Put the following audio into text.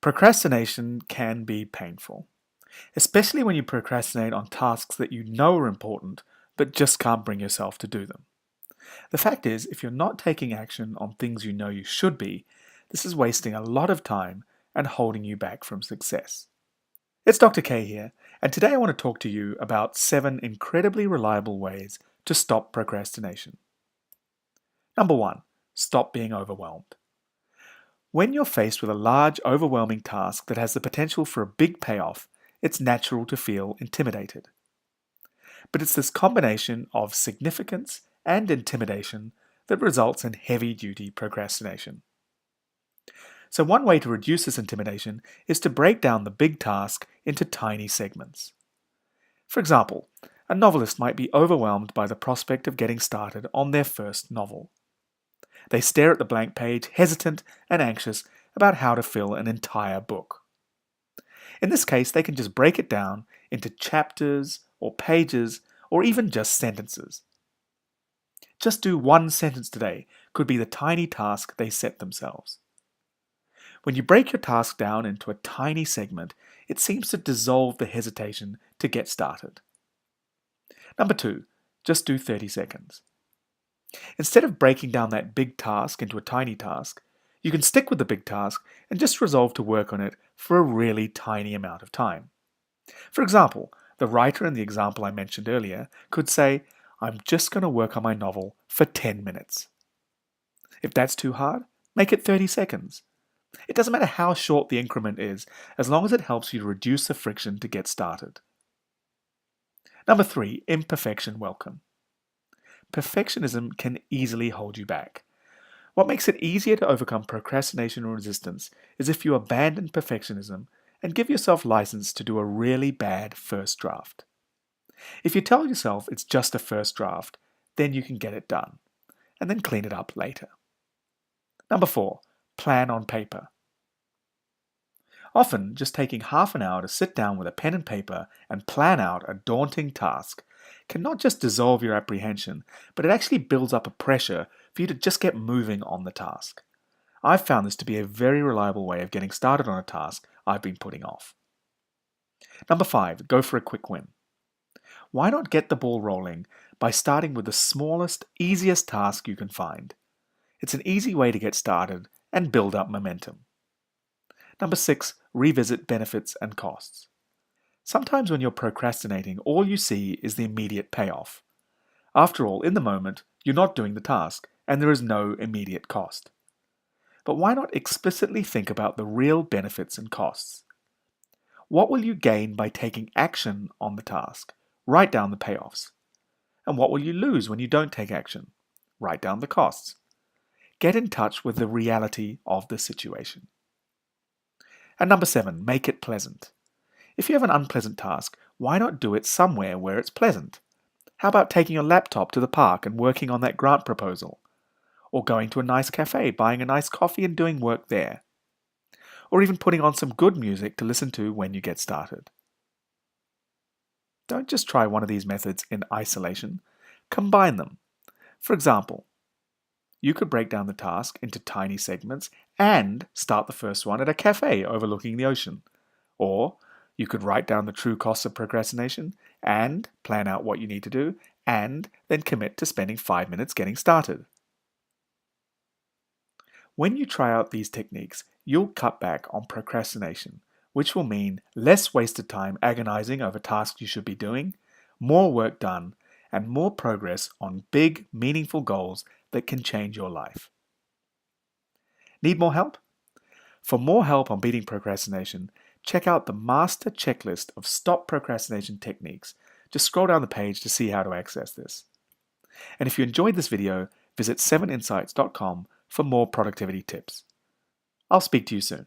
Procrastination can be painful, especially when you procrastinate on tasks that you know are important but just can't bring yourself to do them. The fact is, if you're not taking action on things you know you should be, this is wasting a lot of time and holding you back from success. It's Dr. K here, and today I want to talk to you about 7 incredibly reliable ways to stop procrastination. Number 1, stop being overwhelmed. When you're faced with a large, overwhelming task that has the potential for a big payoff, it's natural to feel intimidated. But it's this combination of significance and intimidation that results in heavy-duty procrastination. So one way to reduce this intimidation is to break down the big task into tiny segments. For example, a novelist might be overwhelmed by the prospect of getting started on their first novel. They stare at the blank page, hesitant and anxious about how to fill an entire book. In this case, they can just break it down into chapters or pages or even just sentences. Just do one sentence today could be the tiny task they set themselves. When you break your task down into a tiny segment, it seems to dissolve the hesitation to get started. Number 2, just do 30 seconds. Instead of breaking down that big task into a tiny task, you can stick with the big task and just resolve to work on it for a really tiny amount of time. For example, the writer in the example I mentioned earlier could say, "I'm just going to work on my novel for 10 minutes. If that's too hard, make it 30 seconds. It doesn't matter how short the increment is, as long as it helps you to reduce the friction to get started. Number 3, imperfection welcome. Perfectionism can easily hold you back. What makes it easier to overcome procrastination or resistance is if you abandon perfectionism and give yourself license to do a really bad first draft. If you tell yourself it's just a first draft, then you can get it done, and then clean it up later. Number 4, plan on paper. Often, just taking half an hour to sit down with a pen and paper and plan out a daunting task can not just dissolve your apprehension, but it actually builds up a pressure for you to just get moving on the task. I've found this to be a very reliable way of getting started on a task I've been putting off. Number 5, go for a quick win. Why not get the ball rolling by starting with the smallest, easiest task you can find? It's an easy way to get started and build up momentum. Number 6, revisit benefits and costs. Sometimes when you're procrastinating, all you see is the immediate payoff. After all, in the moment, you're not doing the task, and there is no immediate cost. But why not explicitly think about the real benefits and costs? What will you gain by taking action on the task? Write down the payoffs. And what will you lose when you don't take action? Write down the costs. Get in touch with the reality of the situation. And number 7, make it pleasant. If you have an unpleasant task, why not do it somewhere where it's pleasant? How about taking your laptop to the park and working on that grant proposal? Or going to a nice cafe, buying a nice coffee and doing work there? Or even putting on some good music to listen to when you get started. Don't just try one of these methods in isolation. Combine them. For example, you could break down the task into tiny segments and start the first one at a cafe overlooking the ocean. Or you could write down the true costs of procrastination and plan out what you need to do and then commit to spending 5 minutes getting started. When you try out these techniques, you'll cut back on procrastination, which will mean less wasted time agonizing over tasks you should be doing, more work done, and more progress on big, meaningful goals that can change your life. Need more help? For more help on beating procrastination, check out the master checklist of stop procrastination techniques. Just scroll down the page to see how to access this. And if you enjoyed this video, visit 7insights.com for more productivity tips. I'll speak to you soon.